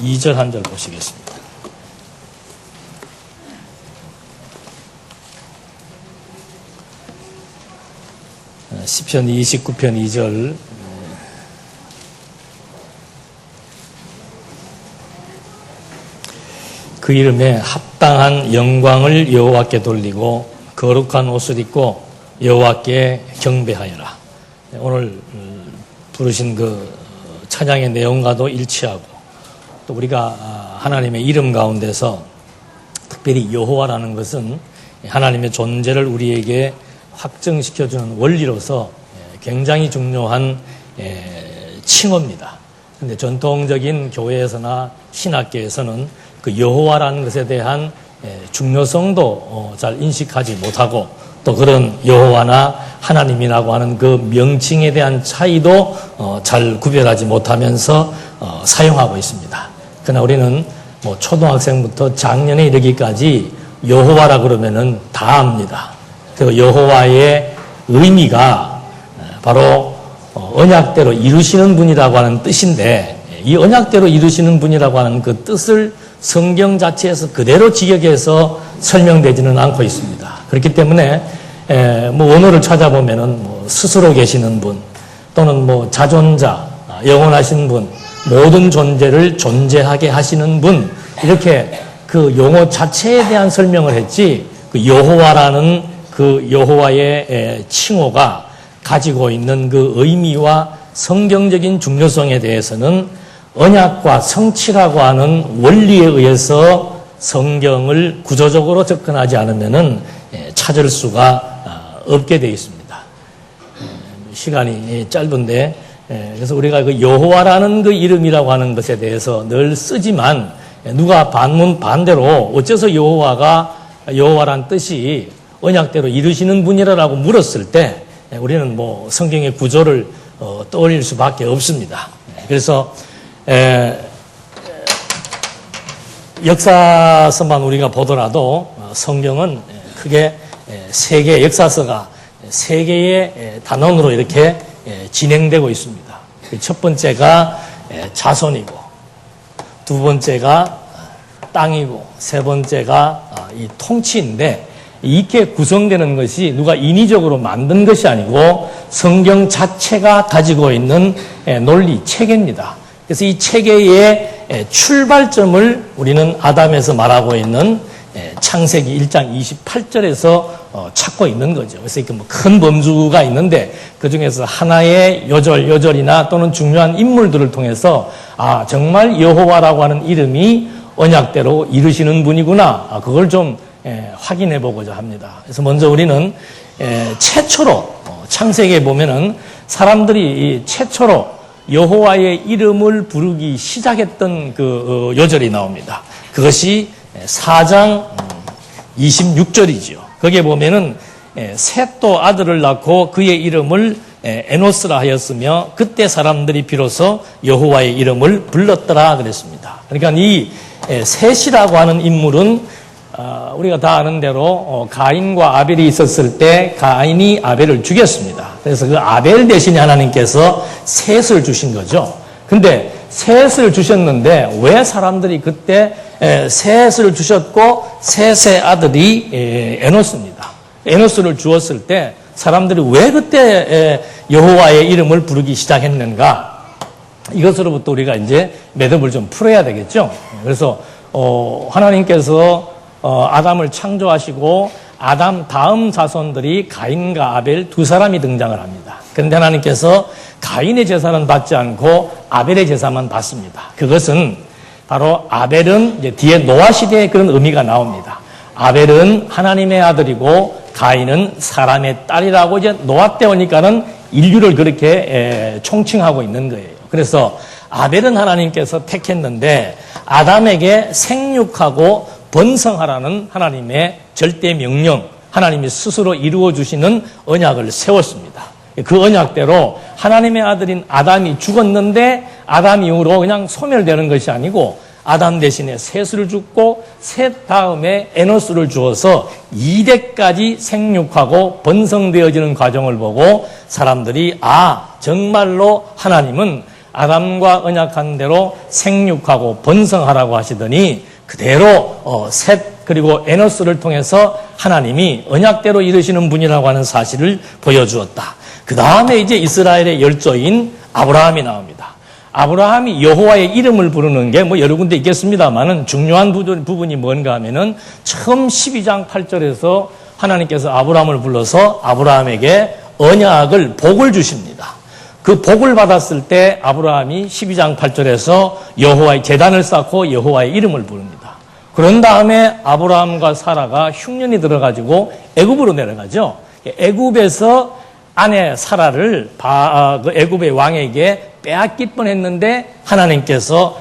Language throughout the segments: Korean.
2절 한 절 보시겠습니다. 시편 29편 2절. 그 이름에 합당한 영광을 여호와께 돌리고 거룩한 옷을 입고 여호와께 경배하여라. 오늘 부르신 그 찬양의 내용과도 일치하고, 또 우리가 하나님의 이름 가운데서 특별히 여호와라는 것은 하나님의 존재를 우리에게 확증시켜주는 원리로서 굉장히 중요한 칭호입니다. 그런데 전통적인 교회에서나 신학계에서는 그 여호와라는 것에 대한 중요성도 잘 인식하지 못하고, 또 그런 여호와나 하나님이라고 하는 그 명칭에 대한 차이도 잘 구별하지 못하면서 사용하고 있습니다. 그러나 우리는 뭐 초등학생부터 장년에 이르기까지 여호와라 그러면은 다 압니다. 그 여호와의 의미가 바로 언약대로 이루시는 분이라고 하는 뜻인데, 이 언약대로 이루시는 분이라고 하는 그 뜻을 성경 자체에서 그대로 직역해서 설명되지는 않고 있습니다. 그렇기 때문에 뭐 원어를 찾아보면은 뭐 스스로 계시는 분, 또는 뭐 자존자, 영원하신 분, 모든 존재를 존재하게 하시는 분, 이렇게 그 용어 자체에 대한 설명을 했지, 그 여호와라는 그 여호와의 칭호가 가지고 있는 그 의미와 성경적인 중요성에 대해서는 언약과 성취라고 하는 원리에 의해서 성경을 구조적으로 접근하지 않으면은 찾을 수가 없게 되어 있습니다. 시간이 짧은데, 그래서 우리가 그 여호와라는 그 이름이라고 하는 것에 대해서 늘 쓰지만, 누가 반대로 어째서 여호와란 뜻이 언약대로 이루시는 분이라고 물었을 때 우리는 뭐 성경의 구조를 떠올릴 수밖에 없습니다. 그래서 역사서만 우리가 보더라도 성경은 크게 세 개의 역사서가 세 개의 단원으로 이렇게 진행되고 있습니다. 첫 번째가 자손이고, 두 번째가 땅이고, 세 번째가 이 통치인데, 이렇게 구성되는 것이 누가 인위적으로 만든 것이 아니고 성경 자체가 가지고 있는 논리 체계입니다. 그래서 이 체계의 출발점을 우리는 아담에서 말하고 있는 창세기 1장 28절에서 찾고 있는 거죠. 그래서 이렇게 뭐 큰 범주가 있는데, 그 중에서 하나의 요절이나 또는 중요한 인물들을 통해서 정말 여호와라고 하는 이름이 언약대로 이루시는 분이구나, 그걸 좀 확인해 보고자 합니다. 그래서 먼저 우리는 최초로 창세기에 보면은 사람들이 최초로 여호와의 이름을 부르기 시작했던 그 요절이 나옵니다. 그것이 4장 26절이죠. 거기에 보면은 셋도 아들을 낳고 그의 이름을 에노스라 하였으며 그때 사람들이 비로소 여호와의 이름을 불렀더라 그랬습니다. 그러니까 이 셋이라고 하는 인물은 우리가 다 아는 대로 가인과 아벨이 있었을 때 가인이 아벨을 죽였습니다. 그래서 그 아벨 대신에 하나님께서 셋을 주신 거죠. 근데 셋을 주셨는데 왜 사람들이 그때 셋을 주셨고 셋의 아들이 에노스입니다. 에노스를 주었을 때 사람들이 왜 그때 여호와의 이름을 부르기 시작했는가? 이것으로부터 우리가 이제 매듭을 좀 풀어야 되겠죠. 그래서 하나님께서 아담을 창조하시고 아담 다음 자손들이 가인과 아벨 두 사람이 등장을 합니다. 그런데 하나님께서 가인의 제사는 받지 않고 아벨의 제사만 받습니다. 그것은 바로 아벨은 이제 뒤에 노아 시대에 그런 의미가 나옵니다. 아벨은 하나님의 아들이고 가인은 사람의 딸이라고 이제 노아 때 오니까는 인류를 그렇게 총칭하고 있는 거예요. 그래서 아벨은 하나님께서 택했는데 아담에게 생육하고 번성하라는 하나님의 절대 명령, 하나님이 스스로 이루어 주시는 언약을 세웠습니다. 그 언약대로 하나님의 아들인 아담이 죽었는데 아담 이후로 그냥 소멸되는 것이 아니고 아담 대신에 셋을 죽고 셋 다음에 에노스를 주어서 2대까지 생육하고 번성되어지는 과정을 보고 사람들이 정말로 하나님은 아담과 언약한 대로 생육하고 번성하라고 하시더니 그대로 셋 그리고 에노스를 통해서 하나님이 언약대로 이루시는 분이라고 하는 사실을 보여주었다. 그 다음에 이제 이스라엘의 열조인 아브라함이 나옵니다. 아브라함이 여호와의 이름을 부르는 게 뭐 여러 군데 있겠습니다만은 중요한 부분이 뭔가 하면은 처음 12장 8절에서 하나님께서 아브라함을 불러서 아브라함에게 언약을 복을 주십니다. 그 복을 받았을 때 아브라함이 12장 8절에서 여호와의 제단을 쌓고 여호와의 이름을 부릅니다. 그런 다음에 아브라함과 사라가 흉년이 들어가지고 애굽으로 내려가죠. 애굽에서 아내 사라를 그 애굽의 왕에게 빼앗길 뻔했는데 하나님께서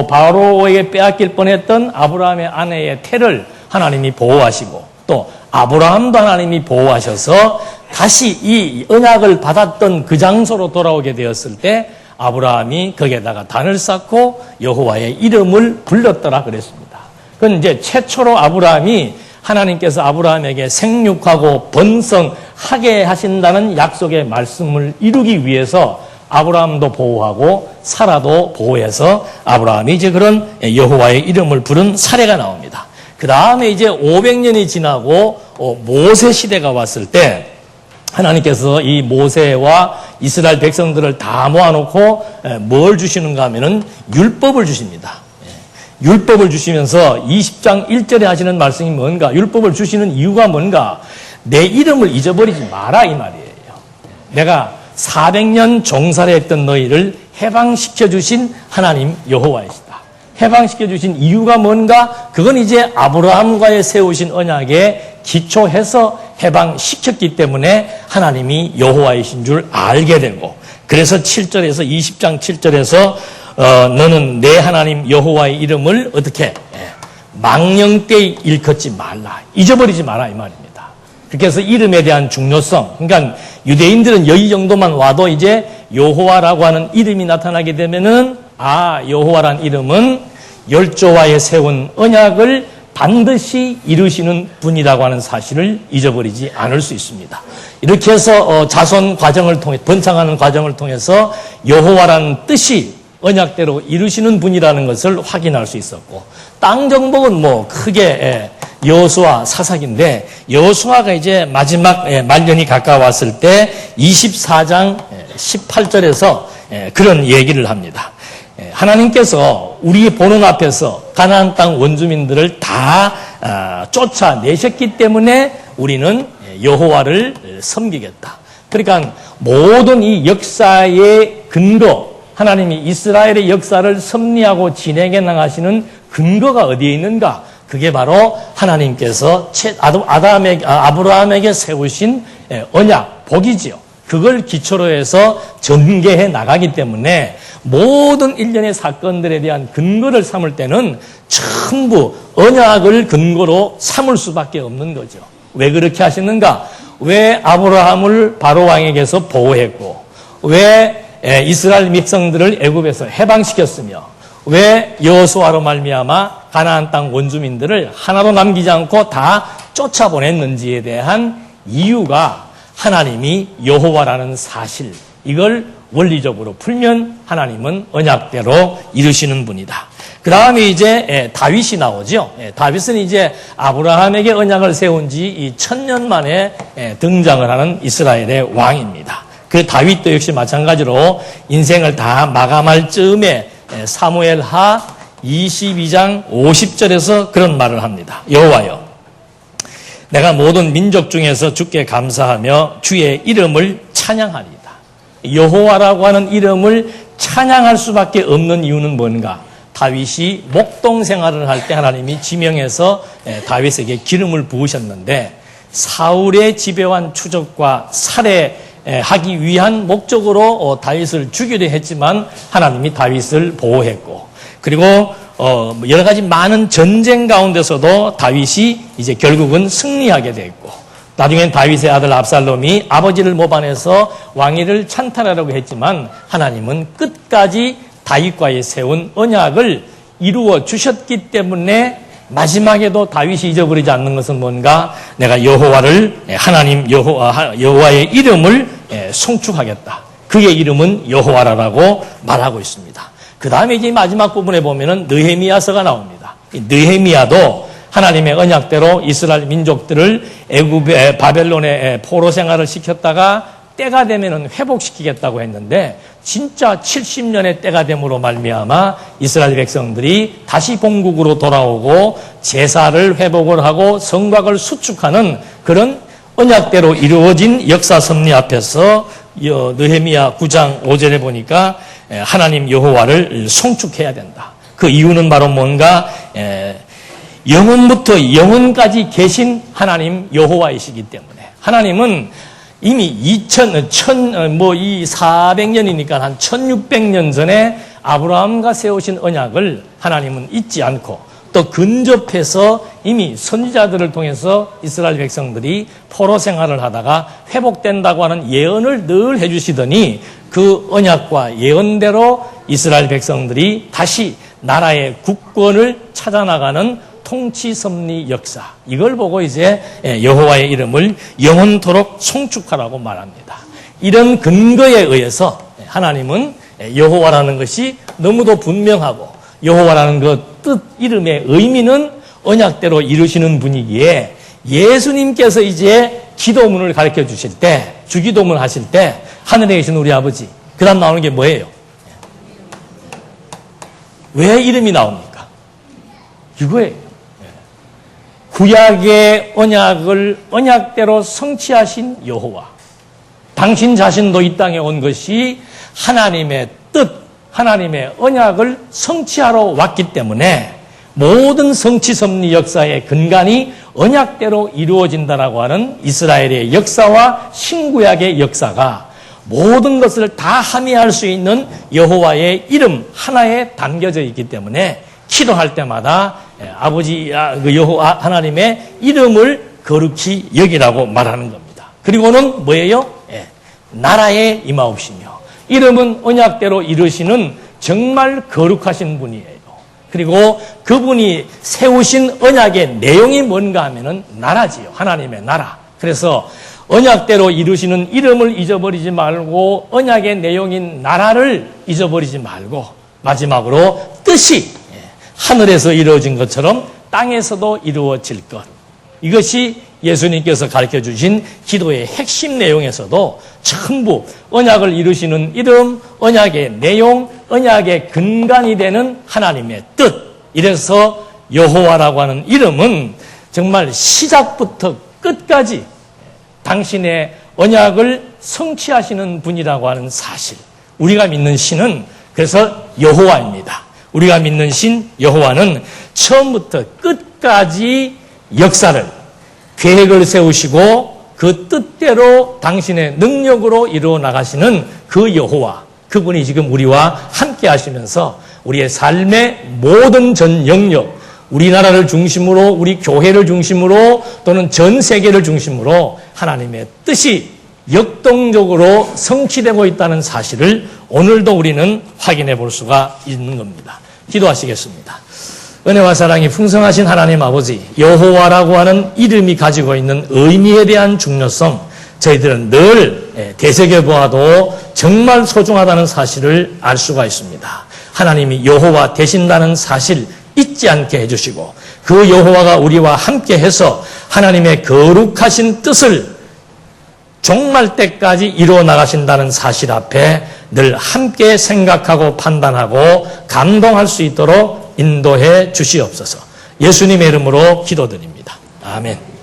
바로에게 빼앗길 뻔했던 아브라함의 아내의 태를 하나님이 보호하시고 또 아브라함도 하나님이 보호하셔서 다시 이 언약을 받았던 그 장소로 돌아오게 되었을 때 아브라함이 거기에다가 단을 쌓고 여호와의 이름을 불렀더라 그랬습니다. 그건 이제 최초로 아브라함이 하나님께서 아브라함에게 생육하고 번성하게 하신다는 약속의 말씀을 이루기 위해서 아브라함도 보호하고 사라도 보호해서 아브라함이 이제 그런 여호와의 이름을 부른 사례가 나옵니다. 그 다음에 이제 500년이 지나고 모세 시대가 왔을 때 하나님께서 이 모세와 이스라엘 백성들을 다 모아놓고 뭘 주시는가 하면은 율법을 주십니다. 율법을 주시면서 20장 1절에 하시는 말씀이 뭔가, 율법을 주시는 이유가 뭔가, 내 이름을 잊어버리지 마라 이 말이에요. 내가 400년 종살이 했던 너희를 해방시켜 주신 하나님 여호와이시다. 해방시켜 주신 이유가 뭔가, 그건 이제 아브라함과의 세우신 언약에 기초해서 해방시켰기 때문에 하나님이 여호와이신 줄 알게 되고, 그래서 7절에서 20장 7절에서 너는 내 하나님 여호와의 이름을 어떻게 망령 때 일컫지 말라, 잊어버리지 마라 이 말입니다. 그렇게 해서 이름에 대한 중요성, 그러니까 유대인들은 여기 정도만 와도 이제 여호와라고 하는 이름이 나타나게 되면은 여호와란 이름은 열조와의 세운 언약을 반드시 이루시는 분이라고 하는 사실을 잊어버리지 않을 수 있습니다. 이렇게 해서 자손 과정을 통해 번창하는 과정을 통해서 여호와라는 뜻이 언약대로 이루시는 분이라는 것을 확인할 수 있었고, 땅 정복은 뭐 크게 여호수아 사사기인데, 여호수아가 이제 마지막 말년이 가까웠을 때 24장 18절에서 그런 얘기를 합니다. 하나님께서 우리 보는 앞에서 가나안 땅 원주민들을 다 쫓아내셨기 때문에 우리는 여호와를 섬기겠다. 그러니까 모든 이 역사의 근거, 하나님이 이스라엘의 역사를 섭리하고 진행해 나가시는 근거가 어디에 있는가? 그게 바로 하나님께서 아브라함에게 세우신 언약, 복이지요. 그걸 기초로 해서 전개해 나가기 때문에 모든 일련의 사건들에 대한 근거를 삼을 때는 전부 언약을 근거로 삼을 수밖에 없는 거죠. 왜 그렇게 하시는가? 왜 아브라함을 바로 왕에게서 보호했고, 왜 이스라엘 백성들을 애굽에서 해방시켰으며, 왜 여호수아로 말미암아 가나안 땅 원주민들을 하나도 남기지 않고 다 쫓아보냈는지에 대한 이유가 하나님이 여호와라는 사실, 이걸 원리적으로 풀면 하나님은 언약대로 이루시는 분이다. 그 다음에 이제 다윗이 나오죠. 다윗은 이제 아브라함에게 언약을 세운 지 1000년 만에 등장을 하는 이스라엘의 왕입니다. 그 다윗도 역시 마찬가지로 인생을 다 마감할 즈음에 사무엘하 22장 50절에서 그런 말을 합니다. 여호와여, 내가 모든 민족 중에서 주께 감사하며 주의 이름을 찬양하리이다. 여호와라고 하는 이름을 찬양할 수밖에 없는 이유는 뭔가? 다윗이 목동 생활을 할 때 하나님이 지명해서 다윗에게 기름을 부으셨는데, 사울의 지배한 추적과 살해하기 위한 목적으로 다윗을 죽이려 했지만 하나님이 다윗을 보호했고, 그리고 여러 가지 많은 전쟁 가운데서도 다윗이 이제 결국은 승리하게 됐고, 나중엔 다윗의 아들 압살롬이 아버지를 모반해서 왕위를 찬탈하려고 했지만 하나님은 끝까지 다윗과의 세운 언약을 이루어 주셨기 때문에 마지막에도 다윗이 잊어버리지 않는 것은 뭔가? 내가 여호와를, 하나님 여호와의 이름을 송축하겠다. 그의 이름은 여호와라고 말하고 있습니다. 그 다음에 이제 마지막 부분에 보면은 느헤미야서가 나옵니다. 이 느헤미야도 하나님의 언약대로 이스라엘 민족들을 애굽의 바벨론의 포로 생활을 시켰다가 때가 되면은 회복시키겠다고 했는데 진짜 70년의 때가 됨으로 말미암아 이스라엘 백성들이 다시 본국으로 돌아오고 제사를 회복을 하고 성곽을 수축하는 그런 언약대로 이루어진 역사 섭리 앞에서 느헤미야 9장 5절에 보니까 하나님 여호와를 송축해야 된다. 그 이유는 바로 뭔가 영원부터 영원까지 계신 하나님 여호와이시기 때문에 하나님은 이미 400년이니까 한 1600년 전에 아브라함과 세우신 언약을 하나님은 잊지 않고 또 근접해서 이미 선지자들을 통해서 이스라엘 백성들이 포로 생활을 하다가 회복된다고 하는 예언을 늘 해주시더니 그 언약과 예언대로 이스라엘 백성들이 다시 나라의 국권을 찾아나가는 통치 섭리 역사, 이걸 보고 이제 여호와의 이름을 영원토록 송축하라고 말합니다. 이런 근거에 의해서 하나님은 여호와라는 것이 너무도 분명하고 여호와라는 그 뜻 이름의 의미는 언약대로 이루시는 분이기에 예수님께서 이제 기도문을 가르쳐 주실 때, 주기도문 하실 때 하늘에 계신 우리 아버지, 그 다음 나오는 게 뭐예요? 왜 이름이 나옵니까? 이거예요. 구약의 언약을 언약대로 성취하신 여호와. 당신 자신도 이 땅에 온 것이 하나님의 뜻, 하나님의 언약을 성취하러 왔기 때문에 모든 성취 섭리 역사의 근간이 언약대로 이루어진다라고 하는 이스라엘의 역사와 신구약의 역사가 모든 것을 다 함의할 수 있는 여호와의 이름 하나에 담겨져 있기 때문에 기도할 때마다 아버지 여호와 하나님의 이름을 거룩히 여기라고 말하는 겁니다. 그리고는 뭐예요? 나라에 임하옵시며 이름은 언약대로 이루시는 정말 거룩하신 분이에요. 그리고 그분이 세우신 언약의 내용이 뭔가 하면은 나라지요. 하나님의 나라. 그래서 언약대로 이루시는 이름을 잊어버리지 말고 언약의 내용인 나라를 잊어버리지 말고 마지막으로 뜻이 하늘에서 이루어진 것처럼 땅에서도 이루어질 것. 이것이 예수님께서 가르쳐 주신 기도의 핵심 내용에서도 전부 언약을 이루시는 이름, 언약의 내용, 언약의 근간이 되는 하나님의 뜻. 이래서 여호와라고 하는 이름은 정말 시작부터 끝까지 당신의 언약을 성취하시는 분이라고 하는 사실. 우리가 믿는 신은 그래서 여호와입니다. 우리가 믿는 신 여호와는 처음부터 끝까지 역사를 계획을 세우시고 그 뜻대로 당신의 능력으로 이루어 나가시는 그 여호와, 그분이 지금 우리와 함께 하시면서 우리의 삶의 모든 전 영역, 우리나라를 중심으로 우리 교회를 중심으로 또는 전 세계를 중심으로 하나님의 뜻이 역동적으로 성취되고 있다는 사실을 오늘도 우리는 확인해 볼 수가 있는 겁니다. 기도하시겠습니다. 은혜와 사랑이 풍성하신 하나님 아버지, 여호와라고 하는 이름이 가지고 있는 의미에 대한 중요성, 저희들은 늘 되새겨보아도 정말 소중하다는 사실을 알 수가 있습니다. 하나님이 여호와 되신다는 사실 잊지 않게 해주시고 그 여호와가 우리와 함께해서 하나님의 거룩하신 뜻을 종말 때까지 이루어 나가신다는 사실 앞에 늘 함께 생각하고 판단하고 감동할 수 있도록 인도해 주시옵소서. 예수님의 이름으로 기도드립니다. 아멘.